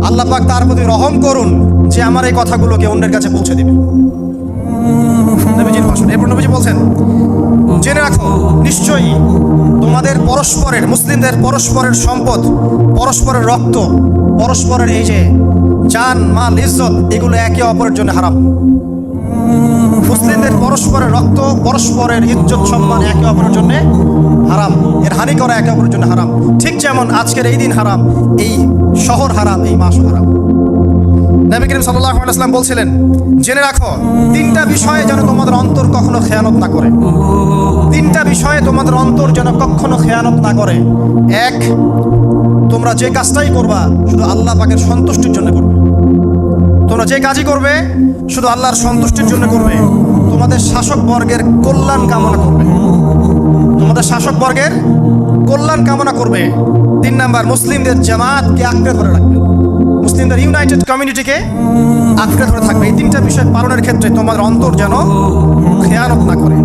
আল্লাহ পাক তার প্রতি রহম করুন যে আমার এই কথাগুলোকে অন্যের কাছে পৌঁছে দিবে। নবীজির ভাষণ। এরপর নবীজি বলছেন, জেনে রাখো নিশ্চয়ই তোমাদের পরস্পরের, মুসলিমদের পরস্পরের সম্পদ, পরস্পরের রক্ত, পরস্পরের এই যে জান মাল ইজ্জত, এগুলো একে অপরের জন্য হারাম। মুসলিমদের পরস্পরের রক্ত, পরস্পরের ইজ্জত সম্মান একে অপরের জন্য হারাম। এর হানি করা একে অপরের জন্য হারাম। ঠিক যেমন আজকের এই দিন হারাম, এই শহর হারাম, এই মাসও হারাম। নবী করিম সাল্লাল্লাহু আলাইহি ওয়াসাল্লাম বলছিলেন, জেনে রাখো তিনটা বিষয়ে যেন তোমাদের অন্তর কখনো খেয়ানত না করে। তিনটা বিষয়ে তোমাদের অন্তর যেন কখনো খেয়ানত না করে। এক, তোমরা যে কাজটাই করবা শুধু আল্লাহ পাকের সন্তুষ্টির জন্য করবে। তোমরা যে কাজই করবে শুধু আল্লাহর সন্তুষ্টির জন্য করবে। তোমাদের শাসক বর্গের কল্যাণ কামনা করবে। তোমাদের শাসক বর্গের কল্যাণ কামনা করবে। 3 নাম্বার, মুসলিমদের জামাতকে আঁকড়ে ধরে রাখবে। মুসলিমদের ইউনাইটেড কমিউনিটিকে আঁকড়ে ধরে থাকবে। এই 3টা বিষয় পালনের ক্ষেত্রে তোমাদের অন্তর যেন খেয়ানত না করে।